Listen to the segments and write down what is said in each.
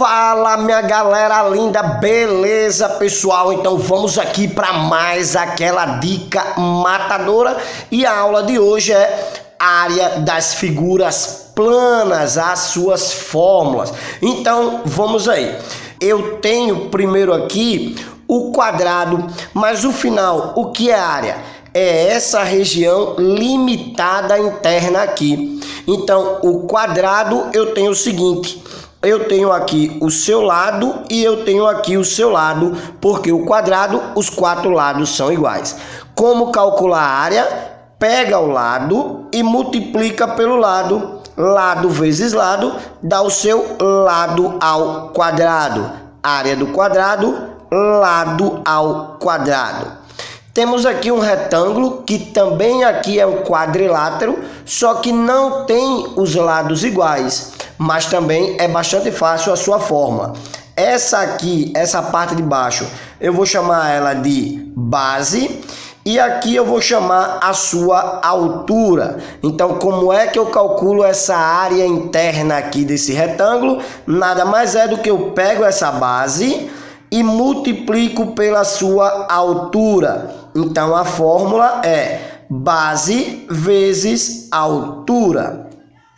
Fala, minha galera linda, beleza, pessoal? Então vamos aqui para mais aquela dica matadora e a aula de hoje é área das figuras planas, as suas fórmulas. Então vamos aí. Eu tenho primeiro aqui o quadrado, mas o final, o que é área? É essa região limitada interna aqui. Então o quadrado eu tenho o seguinte: eu tenho aqui o seu lado e eu tenho aqui o seu lado, porque o quadrado, os quatro lados são iguais. Como calcular a área? Pega o lado e multiplica pelo lado. Lado vezes lado dá o seu lado ao quadrado. Área do quadrado, lado ao quadrado. Temos aqui um retângulo, que também aqui é um quadrilátero, só que não tem os lados iguais, mas também é bastante fácil a sua fórmula. Essa aqui, essa parte de baixo, eu vou chamar ela de base, e aqui eu vou chamar a sua altura. Então, como é que eu calculo essa área interna aqui desse retângulo? Nada mais é do que eu pego essa base e multiplico pela sua altura. Então a fórmula é base vezes altura.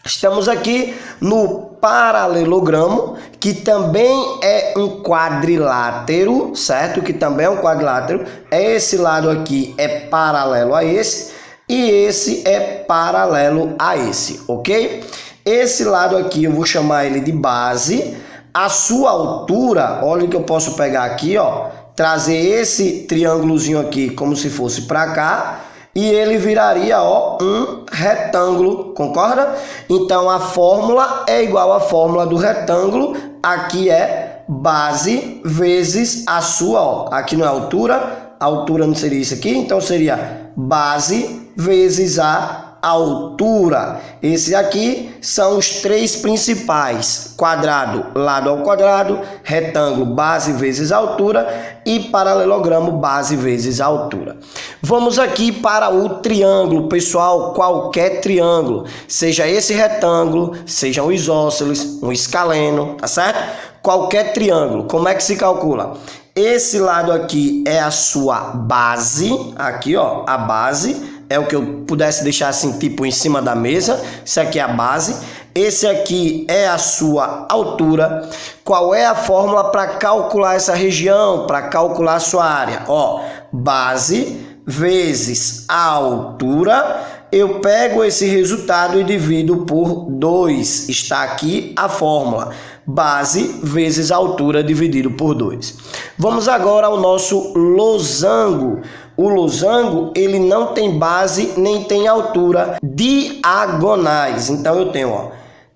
Estamos aqui no paralelogramo, que também é um quadrilátero, certo? Que também é um quadrilátero. Esse lado aqui é paralelo a esse e esse é paralelo a esse, ok? Esse lado aqui eu vou chamar ele de base. A sua altura, olha o que eu posso pegar aqui, ó, trazer esse triângulozinho aqui como se fosse para cá e ele viraria, ó, um retângulo, concorda? Então a fórmula é igual à fórmula do retângulo. Aqui é base vezes a sua, ó, aqui não é altura, a altura não seria isso aqui, então seria base vezes a altura. Esses aqui são os três principais: quadrado, lado ao quadrado; retângulo, base vezes altura; e paralelogramo, base vezes altura. Vamos aqui para o triângulo, pessoal. Qualquer triângulo, seja esse retângulo, seja um isósceles, um escaleno, tá certo? Qualquer triângulo, como é que se calcula? Esse lado aqui é a sua base, aqui, ó, a base. É o que eu pudesse deixar assim, tipo, em cima da mesa. Isso aqui é a base. Esse aqui é a sua altura. Qual é a fórmula para calcular essa região, para calcular a sua área? Ó, base vezes a altura. Eu pego esse resultado e divido por 2. Está aqui a fórmula. Base vezes altura dividido por 2. Vamos agora ao nosso losango. O losango, ele não tem base nem tem altura, diagonais. Então eu tenho, ó,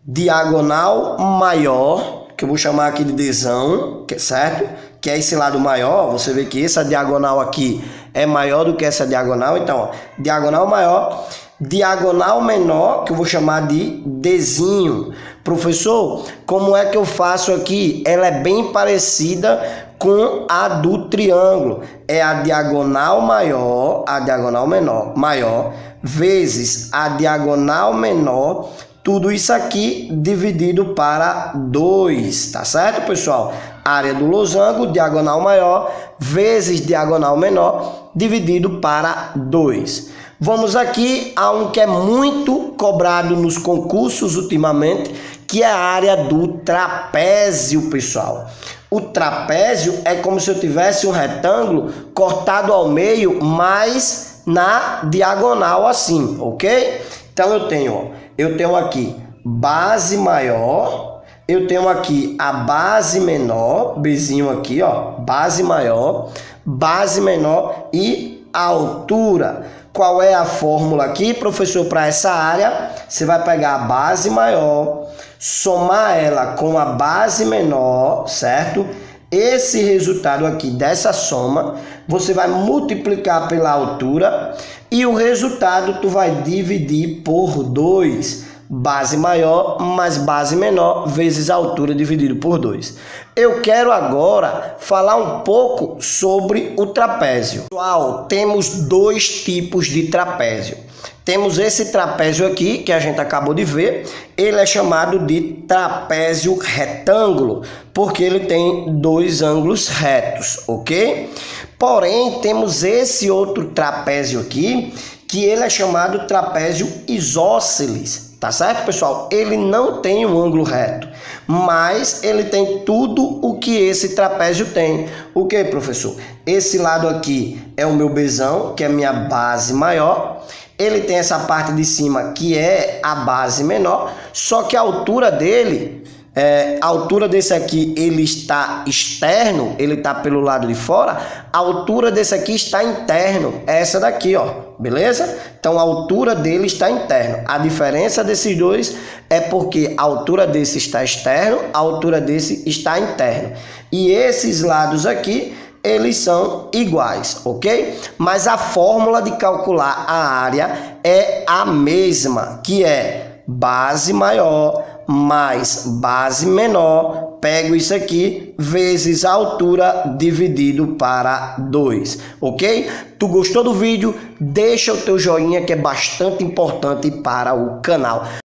diagonal maior, que eu vou chamar aqui de Dzão, certo? Que é esse lado maior. Você vê que essa diagonal aqui é maior do que essa diagonal. Então, ó, diagonal maior, diagonal menor, que eu vou chamar de Dzinho. Professor, como é que eu faço aqui? Ela é bem parecida com a do triângulo. É a diagonal maior, a diagonal maior, vezes a diagonal menor, tudo isso aqui dividido para 2, tá certo, pessoal? Área do losango, diagonal maior, vezes diagonal menor, dividido para 2. Vamos aqui a um que é muito cobrado nos concursos ultimamente, que é a área do trapézio, pessoal. O trapézio é como se eu tivesse um retângulo cortado ao meio, mas na diagonal assim, ok? Então eu tenho aqui base maior, eu tenho aqui a base menor, Bzinho aqui, ó, base maior, base menor e altura. Qual é a fórmula aqui, professor, para essa área? Você vai pegar a base maior, somar ela com a base menor, certo? Esse resultado aqui dessa soma, você vai multiplicar pela altura e o resultado tu vai dividir por 2. Base maior mais base menor vezes a altura dividido por 2. Eu quero agora falar um pouco sobre o trapézio. Pessoal, temos dois tipos de trapézio. Temos esse trapézio aqui, que a gente acabou de ver, ele é chamado de trapézio retângulo. porque ele tem dois ângulos retos, ok? Porém, temos esse outro trapézio aqui, que ele é chamado trapézio isósceles, tá certo, pessoal? Ele não tem um ângulo reto, mas ele tem tudo o que esse trapézio tem. O que, professor? Esse lado aqui é o meu besão, que é a minha base maior. Ele tem essa parte de cima, que é a base menor, só que a altura dele... a altura desse aqui, ele está externo, ele está pelo lado de fora. A altura desse aqui está interno, é essa daqui, ó, beleza? Então a altura dele está interno. A diferença desses dois é porque a altura desse está externo, a altura desse está interno. E esses lados aqui, eles são iguais, ok? Mas a fórmula de calcular a área é a mesma, que é base maior mais base menor, pego isso aqui, vezes a altura dividido para 2, ok? Tu gostou do vídeo? Deixa o teu joinha, que é bastante importante para o canal.